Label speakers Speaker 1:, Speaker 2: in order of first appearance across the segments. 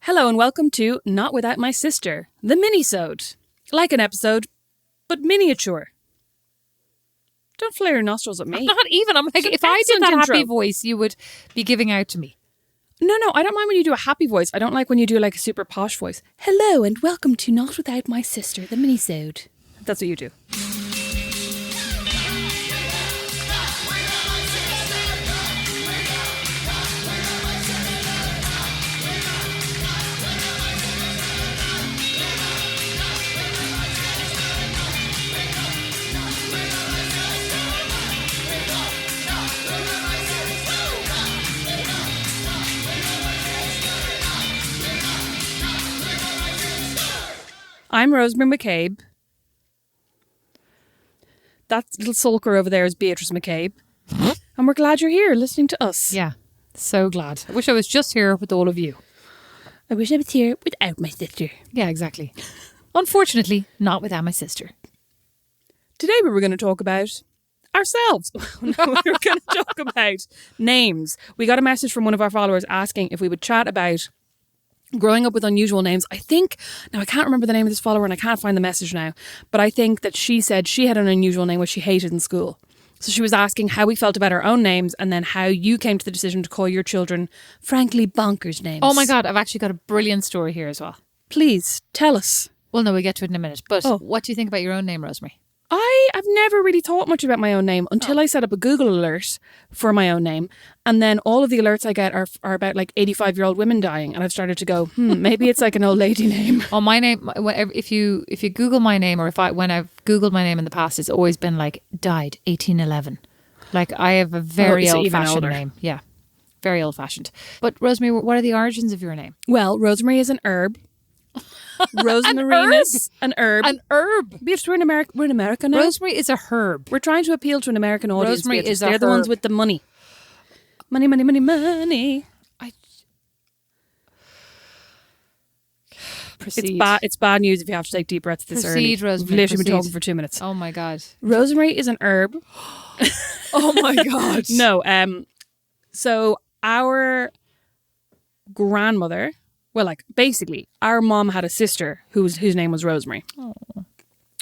Speaker 1: Hello and welcome to Not Without My Sister, the Minisode. Like an episode, but miniature. Don't flare your nostrils at me.
Speaker 2: Not even. I'm like, if I did that happy voice, you would be giving out to me.
Speaker 1: No, I don't mind when you do a happy voice. I don't like when you do like a super posh voice. Hello and welcome to Not Without My Sister, the Minisode. That's what you do. I'm Rosemary McCabe. That little sulker over there is Beatrice McCabe. And we're glad you're here listening to us.
Speaker 2: Yeah, so glad. I wish I was just here with all of you.
Speaker 1: I wish I was here without my sister.
Speaker 2: Yeah, exactly. Unfortunately, not without my sister.
Speaker 1: Today we were going to talk about ourselves. No, we were going to talk about names. We got a message from one of our followers asking if we would chat about growing up with unusual names. I can't remember the name of this follower and I can't find the message now, but I think that she said she had an unusual name which she hated in school. So she was asking how we felt about our own names and then how you came to the decision to call your children frankly bonkers names.
Speaker 2: Oh my God, I've actually got a brilliant story here as well.
Speaker 1: Please, tell us.
Speaker 2: Well, no, we'll get to it in a minute. But what do you think about your own name, Rosemary?
Speaker 1: I have never really thought much about my own name until I set up a Google alert for my own name. And then all of the alerts I get are about like 85-year-old women dying. And I've started to go, maybe it's like an old lady name.
Speaker 2: Oh, my name, if you Google my name or when I've Googled my name in the past, it's always been like died 1811. Like I have a very old-fashioned name. Yeah, very old-fashioned. But Rosemary, what are the origins of your name?
Speaker 1: Well, Rosemary is an herb. Rosemary is an herb.
Speaker 2: An herb.
Speaker 1: Beatrice, we're in America now.
Speaker 2: Rosemary is a herb.
Speaker 1: We're trying to appeal to an American audience.
Speaker 2: Rosemary
Speaker 1: Beatrice.
Speaker 2: is a
Speaker 1: They're the ones with the money. Money, money, money, money.
Speaker 2: Proceed.
Speaker 1: It's bad news if you have to take deep breaths this early.
Speaker 2: Rosemary.
Speaker 1: We've literally been talking for 2 minutes.
Speaker 2: Oh my God.
Speaker 1: Rosemary is an herb.
Speaker 2: Oh my God.
Speaker 1: No. So our grandmother. Well, like, basically, our mom had a sister whose name was Rosemary. Oh.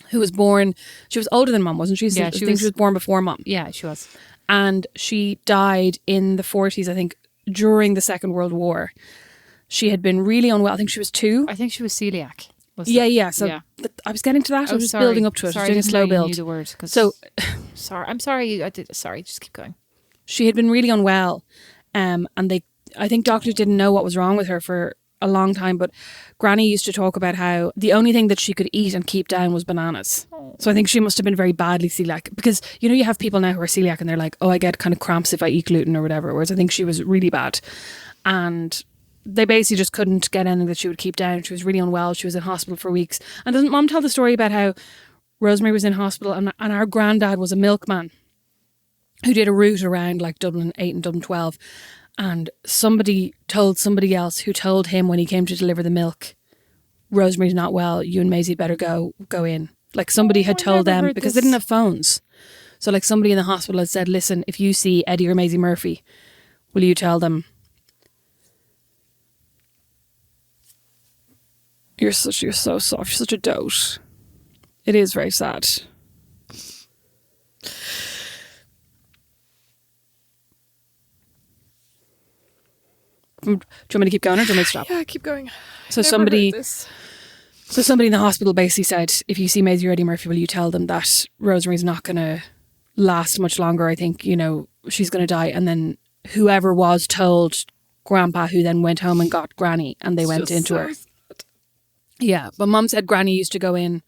Speaker 1: Who was born... She was older than mom, wasn't she?
Speaker 2: Yeah,
Speaker 1: she was born before mom.
Speaker 2: Yeah, she was.
Speaker 1: And she died in the 40s, I think, during the Second World War. She had been really unwell. I think she was 2.
Speaker 2: I think she was celiac.
Speaker 1: Yeah. So I was getting to that. I was just building up to it.
Speaker 2: Sorry,
Speaker 1: I was doing a slow build.
Speaker 2: You knew the word,
Speaker 1: so,
Speaker 2: sorry. I'm sorry. Sorry, just keep going.
Speaker 1: She had been really unwell. And I think doctors didn't know what was wrong with her for a long time, but Granny used to talk about how the only thing that she could eat and keep down was bananas. So I think she must have been very badly celiac, because you have people now who are celiac and they're like, oh, I get kind of cramps if I eat gluten or whatever, whereas I think she was really bad, and they basically just couldn't get anything that she would keep down. She was really unwell. She was in hospital for weeks. And doesn't Mom tell the story about how Rosemary was in hospital and our granddad was a milkman who did a route around like Dublin 8 and Dublin 12. And somebody told somebody else who told him when he came to deliver the milk, Rosemary's not well, you and Maisie better go in. Like somebody had told them, because they didn't have phones. So like somebody in the hospital had said, listen, if you see Eddie or Maisie Murphy, will you tell them? You're so soft. You're such a dote. It is very sad. Do you want me to keep going or do you want me to stop?
Speaker 2: Yeah, keep going.
Speaker 1: So somebody in the hospital basically said, if you see Maisie or Eddie Murphy, will you tell them that Rosemary's not going to last much longer? I think, she's going to die. And then whoever was told Grandpa, who then went home and got Granny, and they went into her. Sad. Yeah, but Mum said Granny used to go in.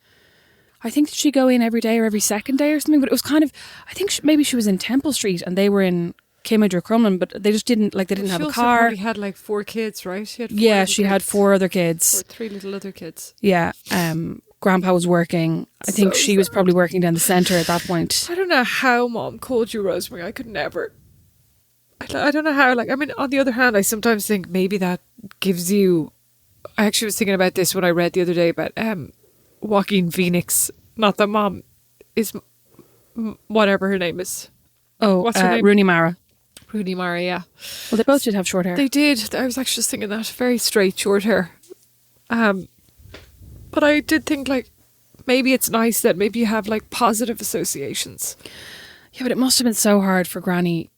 Speaker 1: I think did she go in every day or every second day or something? But it was kind of, I think maybe she was in Temple Street and they were in Kimmage or Crumlin, but they just didn't have a car.
Speaker 3: She also had like 4 kids, right?
Speaker 1: She had 4 other kids.
Speaker 3: Or 3 little other kids.
Speaker 1: Yeah. Grandpa was working. I think she was probably working down the centre at that point.
Speaker 3: I don't know how Mom called you Rosemary. I could never. I don't know how. Like, I mean, on the other hand, I sometimes think maybe that gives you. I actually was thinking about this when I read the other day about Joaquin Phoenix. Not that Mom is whatever her name is.
Speaker 1: Oh, what's her name? Rooney Mara.
Speaker 3: Rooney Mara, yeah.
Speaker 1: Well, they both did have short hair.
Speaker 3: They did. I was actually just thinking that. Very straight, short hair. But I did think, like, maybe it's nice that maybe you have, like, positive associations.
Speaker 1: Yeah, but it must have been so hard for Granny,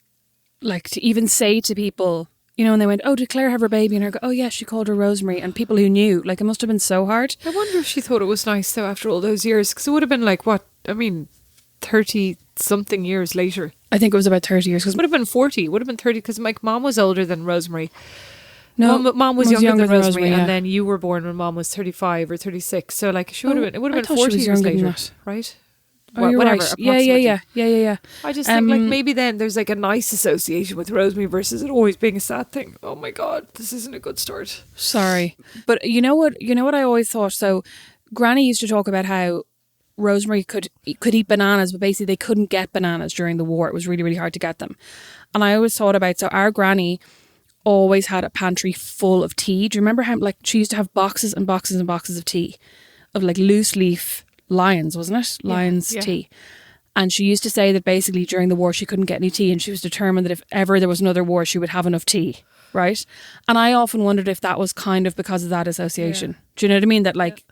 Speaker 1: like, to even say to people, you know, and they went, oh, did Claire have her baby? And her go, oh, yeah, she called her Rosemary. And people who knew, like, it must have been so hard.
Speaker 3: I wonder if she thought it was nice, though, after all those years. Because it would have been, like, 30-something years later.
Speaker 1: I think it was about 30 years.
Speaker 3: It would have been 40. It would have been 30 because, like, Mom was older than Rosemary.
Speaker 1: No,
Speaker 3: Mom was younger than Rosemary,
Speaker 1: yeah.
Speaker 3: and then you were born when Mom was 35 or 36. So, like, she would have been. It would have been 40 years later, right?
Speaker 1: Oh, you're
Speaker 3: whatever.
Speaker 1: right. Yeah.
Speaker 3: I just think, like, maybe then there's like a nice association with Rosemary versus it always being a sad thing. Oh my God, this isn't a good start.
Speaker 1: Sorry, but you know what? You know what I always thought. So, Granny used to talk about how Rosemary could eat bananas, but basically they couldn't get bananas during the war. It was really, really hard to get them. And I always thought about, so our Granny always had a pantry full of tea. Do you remember how, like, she used to have boxes and boxes and boxes of tea, of like loose leaf Lions, wasn't it? Lions tea. And she used to say that basically during the war she couldn't get any tea, and she was determined that if ever there was another war she would have enough tea, right? And I often wondered if that was kind of because of that association. Yeah. Do you know what I mean? That like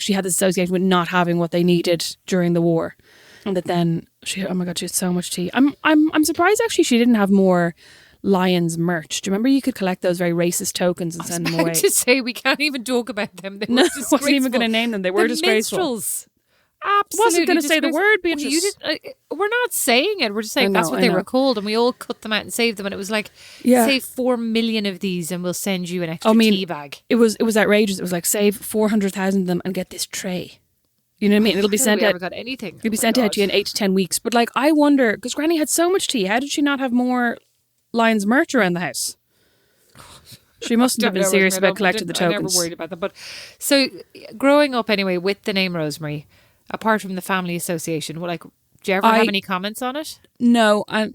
Speaker 1: she had this association with not having what they needed during the war, and that then she, oh my God, she had so much tea. I'm surprised actually she didn't have more Lions merch. Do you remember you could collect those very racist tokens and send them away?
Speaker 3: I was about to say, we can't even talk about them. They
Speaker 1: no,
Speaker 3: were
Speaker 1: I wasn't even going to name them. They were disgraceful.
Speaker 3: Minstrels.
Speaker 1: Absolutely. Wasn't going to say the word, Beatrice.
Speaker 3: We're not saying it. We're just saying that's what they were called, and we all cut them out and saved them. And it was like, save 4 million of these, and we'll send you an extra tea bag.
Speaker 1: It was outrageous. It was like, save 400,000 of them and get this tray. You know what I mean? It'll be sent out.
Speaker 3: Never got anything.
Speaker 1: It'll be sent out to you in 8 to 10 weeks. But like, I wonder, because Granny had so much tea, how did she not have more Lions merch around the house? She mustn't have been serious about collecting the tokens.
Speaker 3: I never worried about them. But so, growing up anyway with the name Rosemary, apart from the family association, do you ever have any comments on it?
Speaker 1: No, and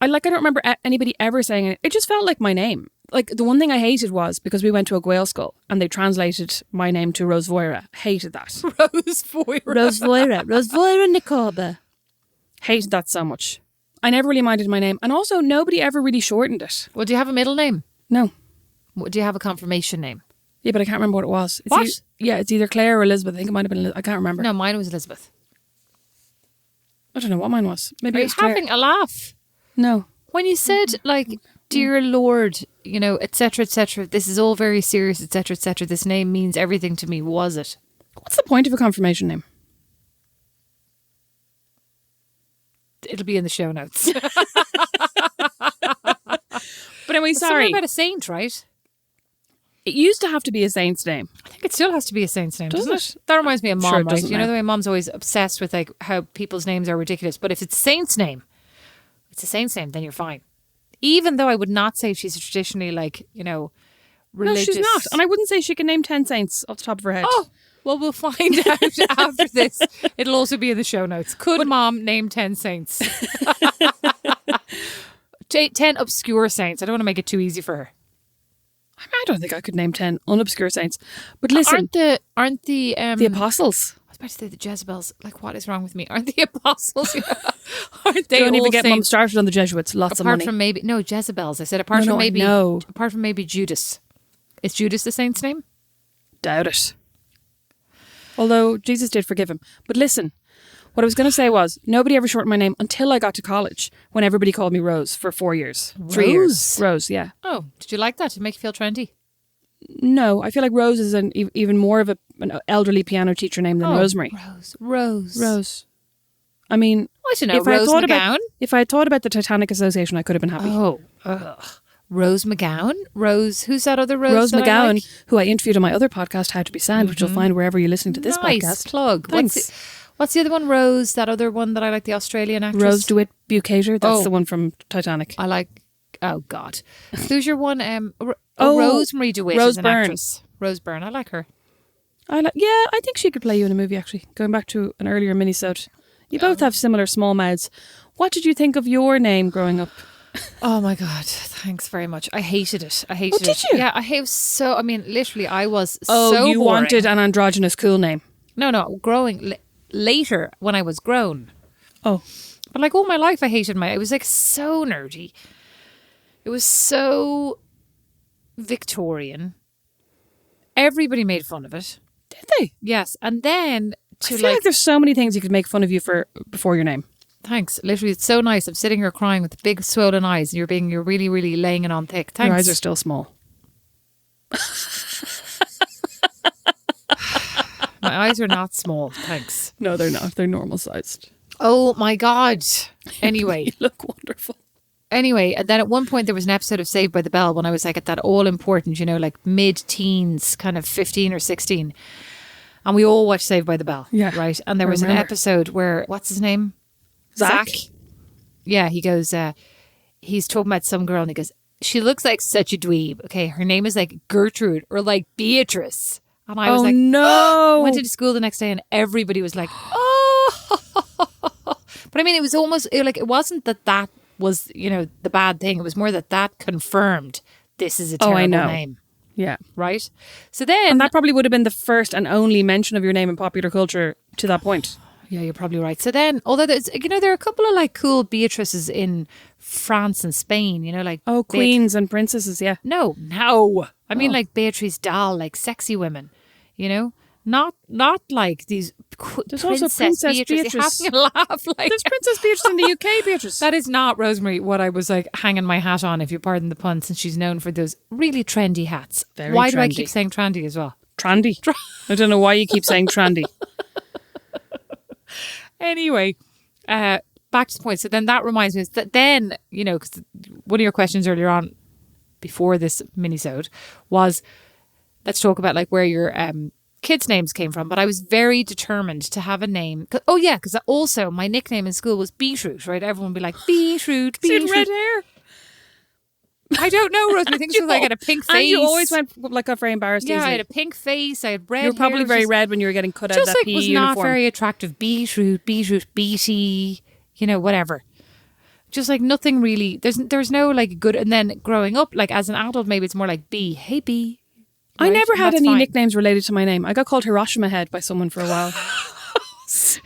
Speaker 1: I don't remember anybody ever saying it. It just felt like my name. Like, the one thing I hated was because we went to a Gael school and they translated my name to Rosevoira. Hated that. Rosevoira Nicoba. Hated that so much. I never really minded my name, and also nobody ever really shortened it.
Speaker 3: Well, do you have a middle name?
Speaker 1: No.
Speaker 3: Do you have a confirmation name?
Speaker 1: Yeah, but I can't remember what it was.
Speaker 3: What?
Speaker 1: It's either Claire or Elizabeth. I think it might have been. I can't remember.
Speaker 3: No, mine was Elizabeth.
Speaker 1: I don't know what mine was. Maybe
Speaker 3: Are
Speaker 1: it
Speaker 3: you
Speaker 1: was Claire.
Speaker 3: having a laugh?
Speaker 1: No.
Speaker 3: When you said, like, dear Lord, you know, etc., this is all very serious, etc., this name means everything to me, was it?
Speaker 1: What's the point of a confirmation name?
Speaker 3: It'll be in the show notes.
Speaker 1: But anyway, sorry.
Speaker 3: Something about a saint, right?
Speaker 1: It used to have to be a saint's name.
Speaker 3: I think it still has to be a saint's name, doesn't it?
Speaker 1: it?
Speaker 3: That reminds me of Mom,
Speaker 1: Sure,
Speaker 3: right? You know the way Mom's always obsessed with like how people's names are ridiculous. But if it's a saint's name, it's a saint's name, then you're fine. Even though I would not say she's traditionally like, you know, religious.
Speaker 1: No, she's not. And I wouldn't say she can name 10 saints off the top of her head.
Speaker 3: Oh, well, we'll find out after this. It'll also be in the show notes. Could Mom name 10 saints? 10 obscure saints. I don't want to make it too easy for her.
Speaker 1: I don't think I could name 10 unobscure saints. But listen.
Speaker 3: Aren't the
Speaker 1: apostles?
Speaker 3: I was about to say the Jezebels. Like, what is wrong with me? Aren't the apostles? Aren't they
Speaker 1: don't even get
Speaker 3: saints?
Speaker 1: Mum started on the Jesuits. Lots of money.
Speaker 3: Apart from maybe Jezebels. I said apart from maybe Judas. Is Judas the saint's name?
Speaker 1: Doubt it. Although Jesus did forgive him. But listen, what I was going to say was nobody ever shortened my name until I got to college, when everybody called me Rose for 4 years.
Speaker 3: Rose?
Speaker 1: 3 years. Rose, yeah.
Speaker 3: Oh, did you like that? Did it make you feel trendy?
Speaker 1: No, I feel like Rose is even more of an elderly piano teacher name than Rosemary.
Speaker 3: Rose.
Speaker 1: I mean,
Speaker 3: I don't know. Rose McGowan?
Speaker 1: If I had thought about the Titanic Association, I could have been happy.
Speaker 3: Oh, Rose McGowan? Rose, who's that other Rose?
Speaker 1: Rose McGowan, who I interviewed on my other podcast, How to Be Sound, which you'll find wherever you're listening to this
Speaker 3: nice
Speaker 1: podcast.
Speaker 3: Plug.
Speaker 1: Thanks.
Speaker 3: What's the other one? Rose, that other one that I like, the Australian actress?
Speaker 1: Rose DeWitt Bukater. That's the one from Titanic.
Speaker 3: I like, oh God. Who's your one? Rosemary DeWitt is an actress. Rose Byrne, I like her.
Speaker 1: I think she could play you in a movie, actually. Going back to an earlier minisode. You both have similar small mouths. What did you think of your name growing up?
Speaker 3: Oh my God, thanks very much. I hated it.
Speaker 1: Did you?
Speaker 3: Yeah, literally I was
Speaker 1: so you
Speaker 3: boring.
Speaker 1: wanted an androgynous cool name.
Speaker 3: No, growing later when I was grown.
Speaker 1: Oh.
Speaker 3: But like all my life I hated it was like so nerdy.
Speaker 2: It was so Victorian. Everybody made fun of it.
Speaker 1: Did they?
Speaker 2: Yes. And then
Speaker 1: I feel like there's so many things you could make fun of you for before your name.
Speaker 2: Thanks. Literally, it's so nice. I'm sitting here crying with big swollen eyes, and you're really, really laying it on thick. Thanks.
Speaker 1: Your eyes are still small.
Speaker 2: My eyes are not small. Thanks.
Speaker 1: No, they're not. They're normal sized.
Speaker 2: Oh my God. Anyway.
Speaker 1: You look wonderful.
Speaker 2: Anyway, and then at one point there was an episode of Saved by the Bell when I was like at that all important, like mid-teens, kind of 15 or 16. And we all watched Saved by the Bell.
Speaker 1: Yeah.
Speaker 2: Right. And there was an episode where, what's his name?
Speaker 1: Zach.
Speaker 2: Yeah. He goes, he's talking about some girl and he goes, she looks like such a dweeb. Okay. Her name is like Gertrude or like Beatrice. And I was like,
Speaker 1: no.
Speaker 2: Went into school the next day and everybody was like, oh. But I mean, it was almost like, it wasn't that was, the bad thing. It was more that confirmed this is a terrible name.
Speaker 1: Yeah.
Speaker 2: Right? So then...
Speaker 1: And that probably would have been the first and only mention of your name in popular culture to that point.
Speaker 2: Yeah, you're probably right. So then, although there's, there are a couple of like cool Beatrices in France and Spain, like...
Speaker 1: Oh, queens and princesses, yeah.
Speaker 2: No. I mean like Beatrice Dahl, like sexy women, Not like these
Speaker 1: There's also Princess Beatrice.
Speaker 2: You're having a laugh. Like.
Speaker 1: There's Princess Beatrice in the UK, Beatrice.
Speaker 2: That is not, Rosemary, what I was like hanging my hat on, if you pardon the pun, since she's known for those really trendy hats.
Speaker 1: Very
Speaker 2: Why
Speaker 1: trendy.
Speaker 2: do I keep saying trendy as well?
Speaker 1: Trendy. I don't know why you keep saying trendy.
Speaker 2: Anyway, back to the point. So then that reminds me that then, because one of your questions earlier on before this minisode was, let's talk about like where your kids' names came from. But I was very determined to have a name. Because also my nickname in school was Beetroot, right? Everyone would be like, Beetroot,
Speaker 1: She had
Speaker 2: Beetroot.
Speaker 1: red hair.
Speaker 2: I don't know, Rosemary. I think it's because I had a pink face.
Speaker 1: And you always went like got very embarrassed.
Speaker 2: Yeah,
Speaker 1: easily.
Speaker 2: I had a pink face. I had red.
Speaker 1: You were probably
Speaker 2: hair,
Speaker 1: very
Speaker 2: just,
Speaker 1: red when you were getting cut out of
Speaker 2: just
Speaker 1: that
Speaker 2: like
Speaker 1: PE
Speaker 2: was
Speaker 1: uniform.
Speaker 2: not very attractive. Beetroot, Beatie, whatever. Just like nothing really. There's no like good. And then growing up, like as an adult, maybe it's more like B. Hey B.
Speaker 1: I
Speaker 2: Right?
Speaker 1: never
Speaker 2: And
Speaker 1: had
Speaker 2: that's
Speaker 1: any
Speaker 2: fine.
Speaker 1: nicknames related to my name. I got called Hiroshima Head by someone for a while. Sorry.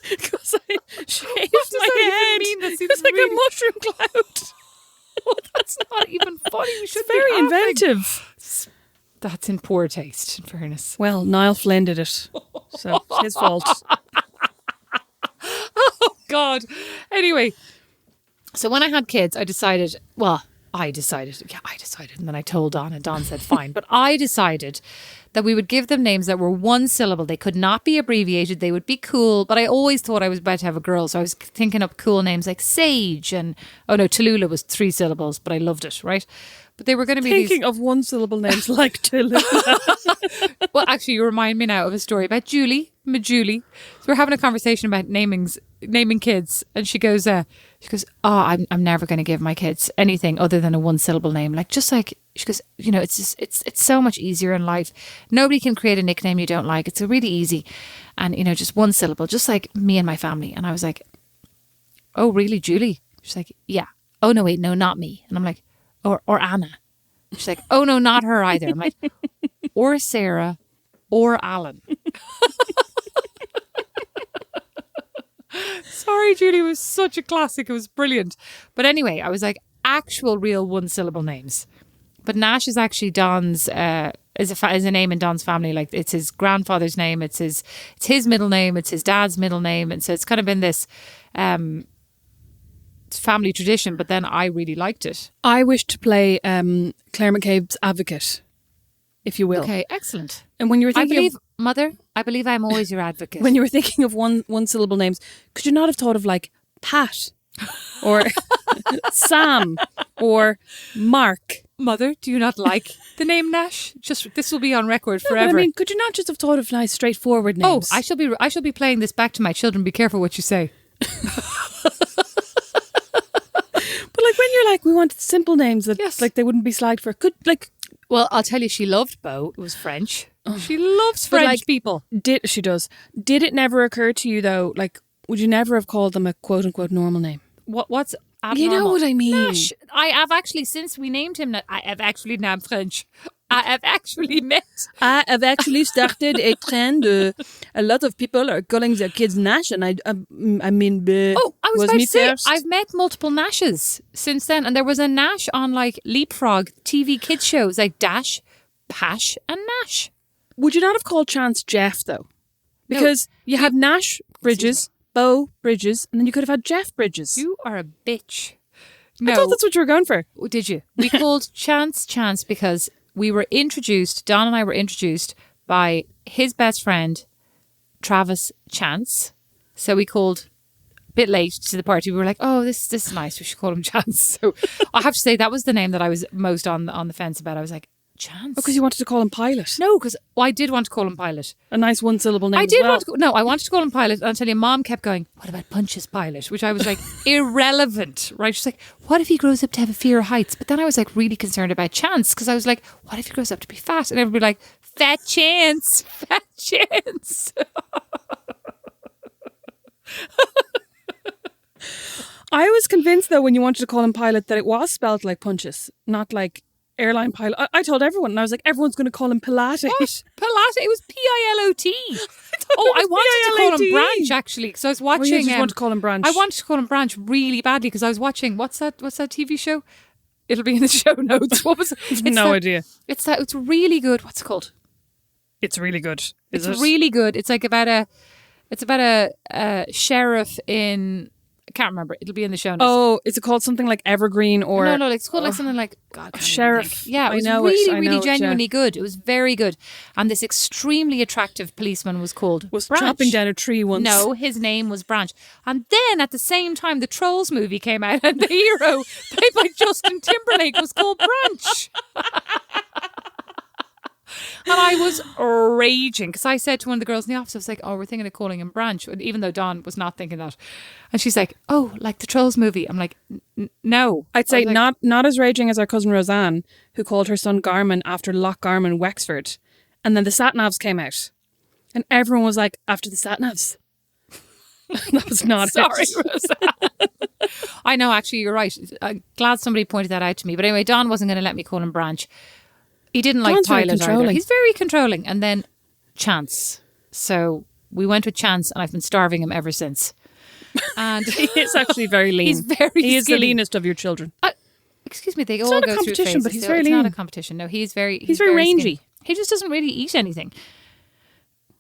Speaker 1: Because I shaved my head.
Speaker 2: Mean? That
Speaker 1: It was like
Speaker 2: really...
Speaker 1: a mushroom cloud.
Speaker 2: That's not even funny. You should
Speaker 1: It's very inventive.
Speaker 2: That's in poor taste, in fairness.
Speaker 1: Well, Niall Flynn did it. So it's his fault.
Speaker 2: Oh, God. Anyway, so when I had kids, I decided, and then I told Don, and Don said, fine. But I decided that we would give them names that were one syllable. They could not be abbreviated. They would be cool. But I always thought I was about to have a girl. So I was thinking up cool names like Sage and, Tallulah was 3 syllables, but I loved it, right? But they were going to be
Speaker 1: Thinking of one syllable names like Tallulah.
Speaker 2: Well, actually, you remind me now of a story about Julie. So we're having a conversation about naming kids, and she goes, "Oh, I'm never going to give my kids anything other than a 1 syllable name. Like just like she goes, it's so much easier in life. Nobody can create a nickname you don't like. It's really easy, and just 1 syllable, just like me and my family." And I was like, "Oh, really, Julie?" She's like, "Yeah." "Oh no, wait, no, not me." And I'm like, "Or Anna." She's like, "Oh no, not her either." I'm like, "Or Sarah, or Alan." Sorry, Julie, it was such a classic. It was brilliant. But anyway, I was like, actual real 1 syllable names. But Nash is actually Don's is a name in Don's family. Like it's his grandfather's name. It's his middle name. It's his dad's middle name. And so it's kind of been this family tradition. But then I really liked it.
Speaker 1: I wish to play Claire McCabe's advocate, if you will.
Speaker 2: Okay, excellent.
Speaker 1: And when you were thinking
Speaker 2: Mother, I believe I'm always your advocate.
Speaker 1: when you were thinking of one syllable names, could you not have thought of like Pat or Sam or Mark?
Speaker 2: Mother, do you not like the name Nash? Just this will be on record forever.
Speaker 1: But I mean, could you not just have thought of nice, straightforward names?
Speaker 2: I shall be playing this back to my children. Be careful what you say.
Speaker 1: But like when you're like, we want simple names that
Speaker 2: Yes.
Speaker 1: like they wouldn't be slagged for.
Speaker 2: Well, I'll tell you, she loved Beau. It was French. She loves
Speaker 1: But,
Speaker 2: French
Speaker 1: like,
Speaker 2: people.
Speaker 1: Did it never occur to you though? Like, would you never have called them a quote unquote normal name?
Speaker 2: What's abnormal?
Speaker 1: You know what I mean?
Speaker 2: Nash. I have actually, since we named him, I have actually named French. I have actually met.
Speaker 1: I have actually started a trend. A lot of people are calling their kids Nash, and I mean,
Speaker 2: Oh, I was about
Speaker 1: me
Speaker 2: to say,
Speaker 1: first.
Speaker 2: I've met multiple Nashes since then. And there was a Nash on like Leapfrog TV kids shows like Dash, Pash, and Nash.
Speaker 1: Would you not have called Chance Jeff though? Because you had Nash Bridges, Bo Bridges, and then you could have had Jeff Bridges.
Speaker 2: You are a bitch.
Speaker 1: I thought that's what you were going for.
Speaker 2: Did you? We called Chance because we were introduced, Don and I were introduced by his best friend, Travis Chance. So we called a bit late to the party. We were like, oh, this is nice. We should call him Chance. So I have to say that was the name that I was most on the fence about. I was like, Chance?
Speaker 1: Because you wanted to call him Pilot.
Speaker 2: No, because I did want to call him Pilot.
Speaker 1: A nice one-syllable name.
Speaker 2: I did
Speaker 1: as well.
Speaker 2: want to. No, I wanted to call him Pilot. And I'll tell you, Mom kept going, what about Punch's Pilot? Which I was like, irrelevant, right? She's like, what if he grows up to have a fear of heights? But then I was like really concerned about Chance because I was like, what if he grows up to be fat? And everybody like, fat Chance, fat Chance.
Speaker 1: I was convinced though when you wanted to call him Pilot that it was spelled like Punches, not like airline pilot. I told everyone, and I was like, everyone's going to call him Pilate.
Speaker 2: What? Pilate? It was Pilot. I wanted to call him Branch actually because I was watching.
Speaker 1: Oh, you just want to call him Branch.
Speaker 2: I wanted to call him Branch really badly because I was watching. What's that TV show? It'll be in the show notes. What was it?
Speaker 1: Idea.
Speaker 2: It's really good. What's it called?
Speaker 1: It's really good.
Speaker 2: It's really good. It's like about a sheriff in. I can't remember. It'll be in the show notes.
Speaker 1: Oh, is it called something like Evergreen or
Speaker 2: no? It's called like something like God.
Speaker 1: Sheriff.
Speaker 2: Yeah, it was really genuinely good. It was very good. And this extremely attractive policeman was called
Speaker 1: was
Speaker 2: Branch.
Speaker 1: chopping down a tree once.
Speaker 2: No, his name was Branch. And then at the same time, the Trolls movie came out, and the hero played by Justin Timberlake was called Branch. And I was raging because I said to one of the girls in the office, I was like, oh, we're thinking of calling him Branch. And even though Dawn was not thinking that. And she's like, oh, like the Trolls movie. I'm like, no.
Speaker 1: I'd say
Speaker 2: like,
Speaker 1: not as raging as our cousin Roseanne, who called her son Garmin after Loch Garmin, Wexford. And then the Sat-Navs came out. And everyone was like, after the Sat-Navs. That was not
Speaker 2: sorry,
Speaker 1: it.
Speaker 2: Roseanne. I know, actually, you're right. I'm glad somebody pointed that out to me. But anyway, Dawn wasn't going to let me call him Branch. He didn't like
Speaker 1: Dawn's very
Speaker 2: Pilot either.
Speaker 1: controlling.
Speaker 2: He's very controlling. And then Chance. So we went with Chance and I've been starving him ever since. And
Speaker 1: He is actually very lean.
Speaker 2: He's very
Speaker 1: He is the
Speaker 2: skinny.
Speaker 1: leanest of your children.
Speaker 2: Excuse me, they
Speaker 1: It's
Speaker 2: all
Speaker 1: not a
Speaker 2: go through
Speaker 1: competition,
Speaker 2: phases.
Speaker 1: but he's
Speaker 2: So
Speaker 1: very
Speaker 2: it's
Speaker 1: lean.
Speaker 2: not a competition. No, he's very
Speaker 1: very rangy.
Speaker 2: skinny. He just doesn't really eat anything.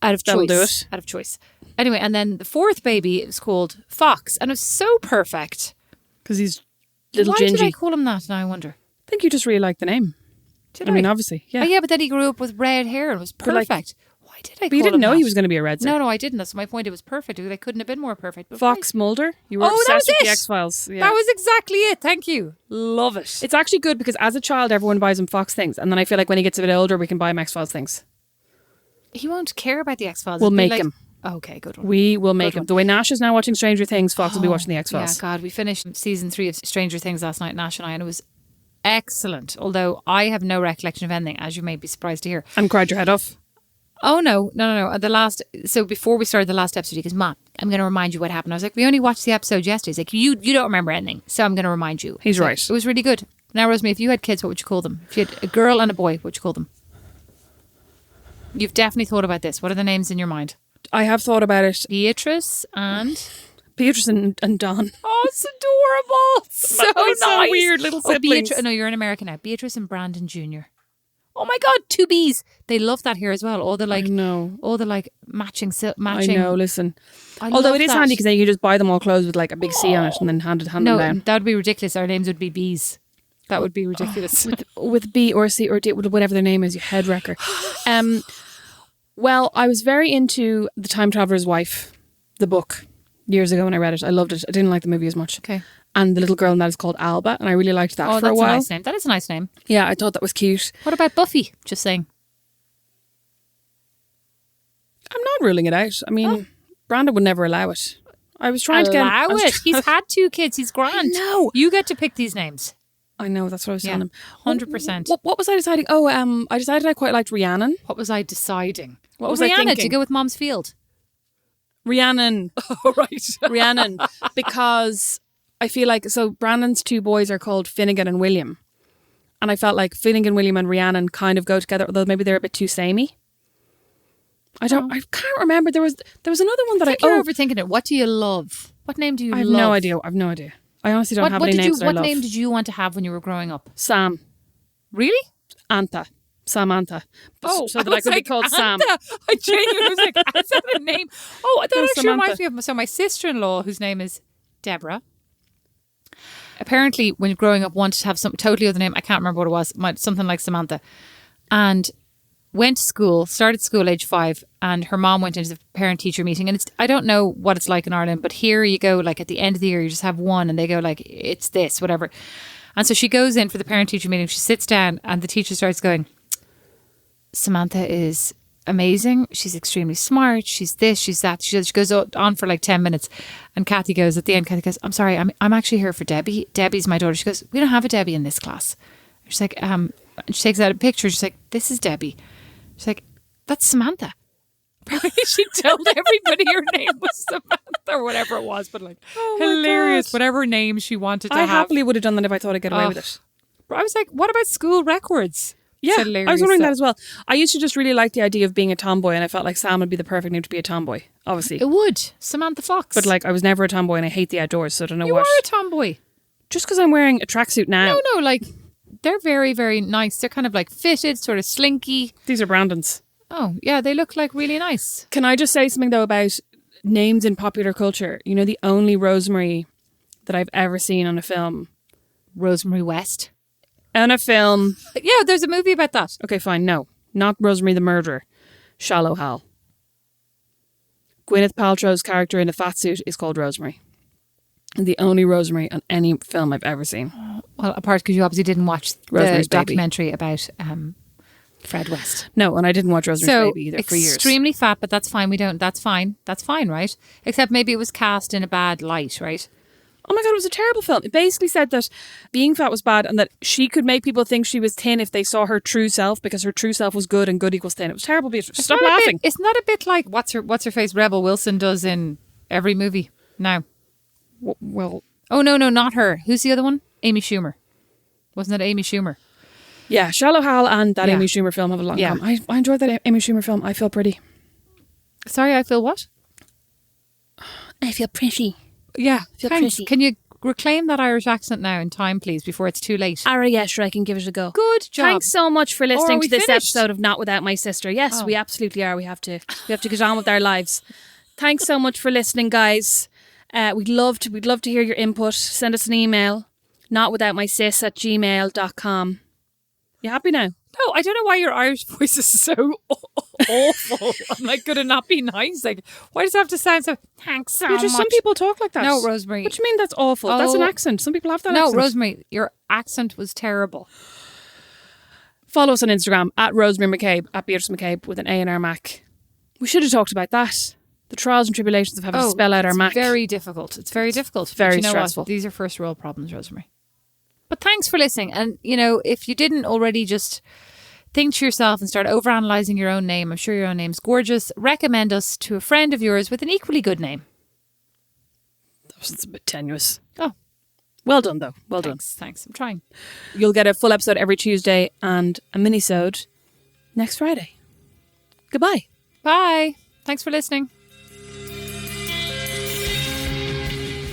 Speaker 2: Out of
Speaker 1: That'll
Speaker 2: choice.
Speaker 1: do it.
Speaker 2: Out of choice. Anyway, and then the fourth baby is called Fox. And it was so perfect.
Speaker 1: Because he's little
Speaker 2: Why
Speaker 1: gingy.
Speaker 2: did I call him that now, I wonder?
Speaker 1: I think you just really like the name.
Speaker 2: Did
Speaker 1: I mean, obviously, yeah.
Speaker 2: Oh, yeah, but then he grew up with red hair and it was
Speaker 1: But, like,
Speaker 2: perfect. Why did I call
Speaker 1: But you didn't
Speaker 2: him
Speaker 1: know
Speaker 2: that?
Speaker 1: he was going to be a redser.
Speaker 2: No, I didn't. That's my point. It was perfect. It couldn't have been more perfect. But
Speaker 1: Fox Mulder. You were
Speaker 2: Oh, that
Speaker 1: obsessed
Speaker 2: was
Speaker 1: with
Speaker 2: it.
Speaker 1: the X-Files. Yeah.
Speaker 2: That was exactly it. Thank you. Love it.
Speaker 1: It's actually good because as a child, everyone buys him Fox things. And then I feel like when he gets a bit older, we can buy him X-Files things.
Speaker 2: He won't care about the X-Files.
Speaker 1: We'll
Speaker 2: It'd be
Speaker 1: make
Speaker 2: like-
Speaker 1: him.
Speaker 2: Okay, good one.
Speaker 1: We will make
Speaker 2: Good
Speaker 1: him.
Speaker 2: one.
Speaker 1: The way Nash is now watching Stranger Things, Fox will be watching the
Speaker 2: Yeah,
Speaker 1: X-Files.
Speaker 2: God, we finished season 3 of Stranger Things last night, Nash and I, and it was excellent. Although I have no recollection of anything, as you may be surprised to hear.
Speaker 1: And cried your head off.
Speaker 2: Oh, no. So before we started the last episode, he goes, Mom, I'm going to remind you what happened. I was like, we only watched the episode yesterday. He's like, you don't remember anything, so I'm going to remind you.
Speaker 1: He's
Speaker 2: So
Speaker 1: right.
Speaker 2: It was really good. Now, Rosemary, if you had kids, what would you call them? If you had a girl and a boy, what would you call them? You've definitely thought about this. What are the names in your mind?
Speaker 1: I have thought about it.
Speaker 2: Beatrice and...
Speaker 1: Beatrice and Don.
Speaker 2: Oh, it's adorable. So
Speaker 1: Oh, so
Speaker 2: nice.
Speaker 1: weird, little siblings.
Speaker 2: Beatrice, no, you're in America now. Beatrice and Brandon Jr. Oh my God, 2 Bs. They love that here as well. All the like,
Speaker 1: No.
Speaker 2: all the like matching.
Speaker 1: I know, listen.
Speaker 2: I
Speaker 1: Although
Speaker 2: love
Speaker 1: it is
Speaker 2: that.
Speaker 1: handy because then you can just buy them all clothes with like a big C on it and then hand them
Speaker 2: No,
Speaker 1: down.
Speaker 2: that would be ridiculous. Our names would be Bs. That would be ridiculous.
Speaker 1: With B or C or D, whatever their name is, you head wrecker. Well, I was very into The Time Traveler's Wife, the book, years ago when I read it. I loved it. I didn't like the movie as much.
Speaker 2: Okay.
Speaker 1: And the little girl in that is called Alba, and I really liked that
Speaker 2: Oh,
Speaker 1: for
Speaker 2: that's
Speaker 1: a while.
Speaker 2: nice name. That is a nice name.
Speaker 1: Yeah, I thought that was cute.
Speaker 2: What about Buffy? Just saying.
Speaker 1: I'm not ruling it out. I mean, Brandon would never allow it. I was trying to get
Speaker 2: Allow
Speaker 1: I was
Speaker 2: it.
Speaker 1: trying-
Speaker 2: He's had 2 kids. He's grand.
Speaker 1: know.
Speaker 2: You get to pick these names.
Speaker 1: I know, that's what I was
Speaker 2: Yeah,
Speaker 1: telling him.
Speaker 2: 100%.
Speaker 1: What was I deciding? Oh, I decided I quite liked Rhiannon.
Speaker 2: What was I deciding?
Speaker 1: What was I
Speaker 2: Rihanna,
Speaker 1: thinking?
Speaker 2: to go with Mom's Field.
Speaker 1: Rhiannon.
Speaker 2: Oh, right.
Speaker 1: Rhiannon. Because I feel like, so Brandon's 2 boys are called Finnegan and William. And I felt like Finnegan, William and Rhiannon kind of go together, although maybe they're a bit too samey. I can't remember. There was another one that
Speaker 2: You're overthinking it. What do you love? What name do you love?
Speaker 1: I have no idea. I honestly don't have any names that I love.
Speaker 2: What name did you want to have when you were growing up?
Speaker 1: Sam.
Speaker 2: Really?
Speaker 1: Anta. Samantha.
Speaker 2: Oh,
Speaker 1: so that I could be called
Speaker 2: Anta.
Speaker 1: Sam.
Speaker 2: I genuinely was like, is that a name? Oh, that actually
Speaker 1: Samantha.
Speaker 2: reminds me of my sister-in-law, whose name is Deborah. Apparently, when growing up, wanted to have some totally other name. I can't remember what it was. Something like Samantha. And went to school, started school age 5, and her mom went into the parent-teacher meeting. And I don't know what it's like in Ireland, but here you go, like at the end of the year, you just have one, and they go like, it's this, whatever. And so she goes in for the parent-teacher meeting. She sits down, and the teacher starts going, Samantha is amazing. She's extremely smart. She's this, she's that. She goes on for like 10 minutes. And Kathy goes, I'm sorry, I'm actually here for Debbie. Debbie's my daughter. She goes, we don't have a Debbie in this class. She's like, she takes out a picture. She's like, this is Debbie. She's like, that's Samantha. She told everybody her name was Samantha or whatever it was, but like, hilarious. Whatever name she wanted to have.
Speaker 1: I happily would have done that if I thought I'd get away with it.
Speaker 2: I was like, what about school records?
Speaker 1: Yeah, I was wondering that as well. I used to just really like the idea of being a tomboy, and I felt like Sam would be the perfect name to be a tomboy, obviously.
Speaker 2: It would. Samantha Fox.
Speaker 1: But like, I was never a tomboy, and I hate the outdoors, so I don't know
Speaker 2: you
Speaker 1: what.
Speaker 2: You are a tomboy.
Speaker 1: Just because I'm wearing a tracksuit now.
Speaker 2: No, like, they're very, very nice. They're kind of like fitted, sort of slinky.
Speaker 1: These are Brandon's.
Speaker 2: Oh, yeah, they look like really nice.
Speaker 1: Can I just say something, though, about names in popular culture? You know, the only Rosemary that I've ever seen on a film.
Speaker 2: Rosemary West.
Speaker 1: On a film.
Speaker 2: Yeah, there's a movie about that.
Speaker 1: Okay, fine. No, not Rosemary the Murderer. Shallow Hal. Gwyneth Paltrow's character in a fat suit is called Rosemary. And the only Rosemary on any film I've ever seen.
Speaker 2: Well, apart because you obviously didn't watch
Speaker 1: Rosemary's
Speaker 2: the
Speaker 1: Baby.
Speaker 2: documentary about Fred West.
Speaker 1: No, and I didn't watch Rosemary's Baby either for years.
Speaker 2: Extremely fat, but that's fine. That's fine, right? Except maybe it was cast in a bad light, right?
Speaker 1: Oh my God, it was a terrible film. It basically said that being fat was bad and that she could make people think she was thin if they saw her true self because her true self was good and good equals thin. It was terrible, Beatrice. Stop laughing.
Speaker 2: Isn't that a bit like what's her face Rebel Wilson does in every movie now?
Speaker 1: Well...
Speaker 2: Oh, no, not her. Who's the other one? Amy Schumer. Wasn't it Amy Schumer?
Speaker 1: Yeah, Shallow Hal and that Amy Schumer film have a long time. I enjoyed that Amy Schumer film. I Feel Pretty.
Speaker 2: Sorry, I feel what?
Speaker 1: I feel pretty.
Speaker 2: Yeah,
Speaker 1: thanks.
Speaker 2: Pretty. Can you reclaim that Irish accent now in time, please, before it's too late?
Speaker 1: Yeah, sure, I can give it a go.
Speaker 2: Good job.
Speaker 1: Thanks so much for listening to this
Speaker 2: finished?
Speaker 1: episode of Not Without My Sister. Yes, we absolutely are. We have to get on with our lives. Thanks so much for listening, guys. We'd love to hear your input. Send us an email, notwithoutmysis@gmail.com. You happy now?
Speaker 2: No, I don't know why your Irish voice is so awful. I'm like, could it not be nice? Like, why does it have to sound so, thanks so much?
Speaker 1: Some people talk like that.
Speaker 2: No, Rosemary.
Speaker 1: What do you mean that's awful? That's an accent. Some people have that accent.
Speaker 2: No, Rosemary, your accent was terrible.
Speaker 1: Follow us on Instagram @Rosemary McCabe, @Beatrice McCabe with an A in our Mac. We should have talked about that. The trials and tribulations of having to spell out our Mac.
Speaker 2: It's very difficult. It's very difficult.
Speaker 1: Very stressful.
Speaker 2: These are first world problems, Rosemary. But thanks for listening. And, you know, if you didn't already just think to yourself and start overanalyzing your own name, I'm sure your own name's gorgeous, recommend us to a friend of yours with an equally good name.
Speaker 1: That was a bit tenuous.
Speaker 2: Oh.
Speaker 1: Well done, though. Well done.
Speaker 2: Thanks. I'm trying.
Speaker 1: You'll get a full episode every Tuesday and a minisode next Friday. Goodbye.
Speaker 2: Bye. Thanks for listening.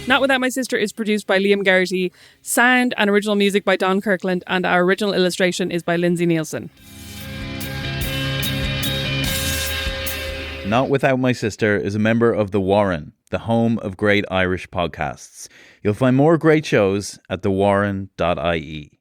Speaker 1: Not Without My Sister is produced by Liam Garrity. Sound and original music by Don Kirkland. And our original illustration is by Lindsay Nielsen.
Speaker 4: Not Without My Sister is a member of The Warren, the home of great Irish podcasts. You'll find more great shows at thewarren.ie.